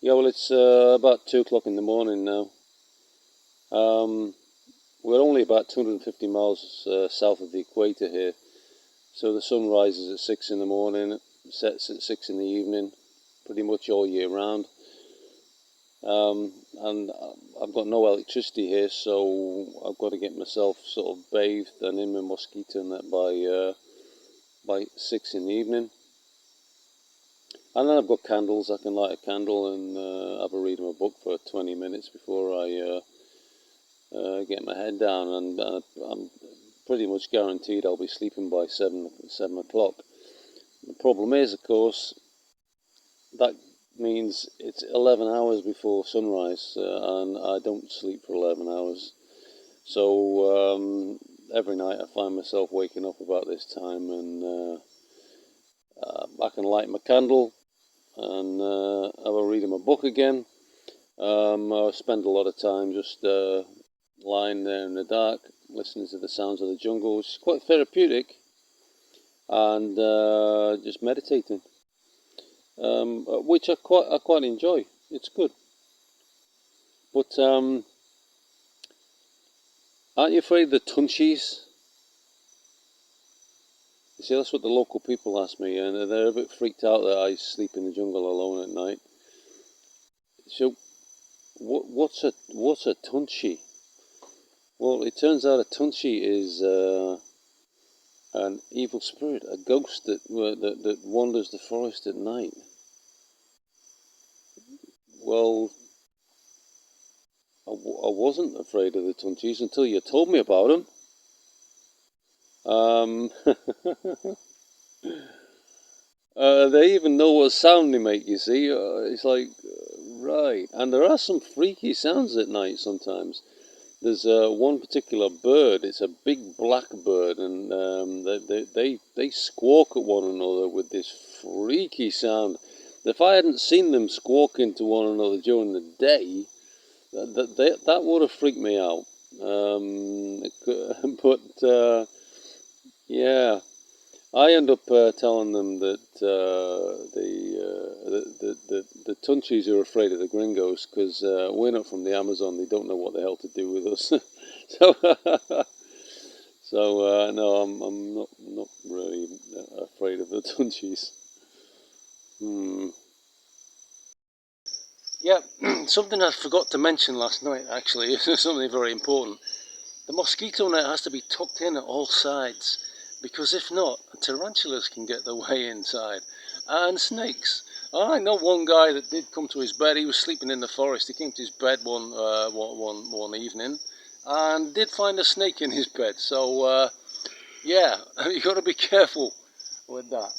Yeah, well, it's about 2 o'clock in the morning now. We're only about 250 miles south of the equator here. So the sun rises at 6 in the morning, sets at 6 in the evening, pretty much all year round. And I've got no electricity here, so I've got to get myself sort of bathed and in my mosquito net by 6 in the evening. And then I've got candles. I can light a candle and have a read of a book for 20 minutes before I get my head down, and I'm pretty much guaranteed I'll be sleeping by 7 o'clock. The problem is, of course, that means it's 11 hours before sunrise, and I don't sleep for 11 hours. So every night I find myself waking up about this time, and I can light my candle and have a read of my book again. I spend a lot of time just lying there in the dark, listening to the sounds of the jungle, which is quite therapeutic, and just meditating, which I quite enjoy. It's good. But aren't you afraid of the tunshies? You see, that's what the local people ask me, and they're a bit freaked out that I sleep in the jungle alone at night. So, what's a tunshi? Well, it turns out a tunshi is an evil spirit, a ghost that wanders the forest at night. Well, I wasn't afraid of the tunshies until you told me about them. They even know what sound they make, you see. It's like, right. And there are some freaky sounds at night sometimes. There's one particular bird. It's a big black bird, and they squawk at one another with this freaky sound. If I hadn't seen them squawking to one another during the day, that would have freaked me out. But yeah, I end up telling them that the tunshies are afraid of the gringos because we're not from the Amazon. They don't know what the hell to do with us. so no, I'm not really afraid of the tunshies. Yeah, something I forgot to mention last night, actually, is something very important. The mosquito net has to be tucked in at all sides, because if not, tarantulas can get their way inside, and snakes. I know one guy that did come to his bed. He was sleeping in the forest. He came to his bed one evening, and did find a snake in his bed. So yeah, you got to be careful with that.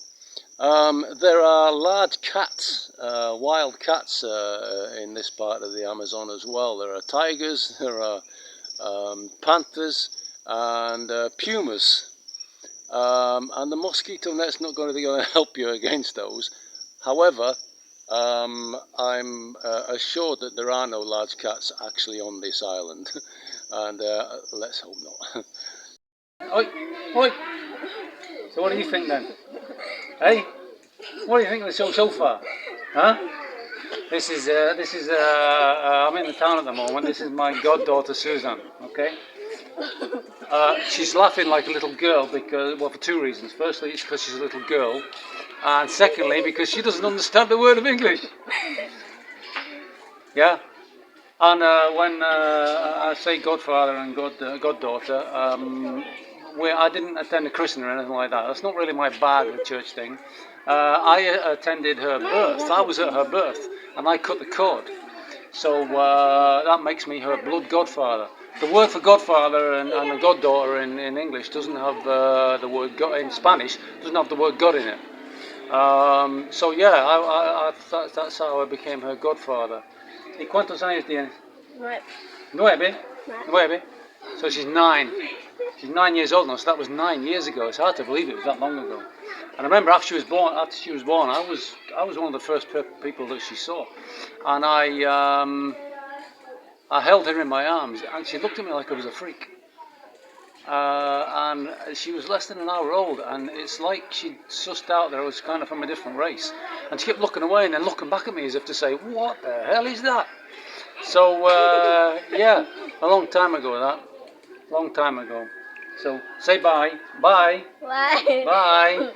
There are large cats, wild cats in this part of the Amazon as well. There are tigers, there are panthers, and pumas. And the mosquito net's not going to help you against those. However, I'm assured that there are no large cats actually on this island, and let's hope not. Oi, oi. So what do you think then? Hey? What do you think of the show so far? Huh? This is I'm in the town at the moment. This is my goddaughter Susan. Okay. She's laughing like a little girl because, well, for two reasons. Firstly, it's because she's a little girl, and secondly, because she doesn't understand a word of English. Yeah. And when I say godfather and goddaughter, I didn't attend a christening or anything like that. That's not really my bag, the church thing. I attended her birth. I was at her birth, and I cut the cord. So that makes me her blood godfather. The word for godfather and a goddaughter in English doesn't have the word God in Spanish. Doesn't have the word God in it. So yeah, that's how I became her godfather. ¿Y cuántos años tienes? 9. 9? 9. So she's 9. She's 9 years old now, so that was 9 years ago. It's hard to believe it was that long ago. And I remember after she was born, I was one of the first people that she saw. And I held her in my arms, and she looked at me like I was a freak. and she was less than an hour old, and it's like she'd sussed out that I was kind of from a different race, and she kept looking away and then looking back at me as if to say, what the hell is that? So yeah, a long time ago that, long time ago. So say bye. Bye. Bye. Bye.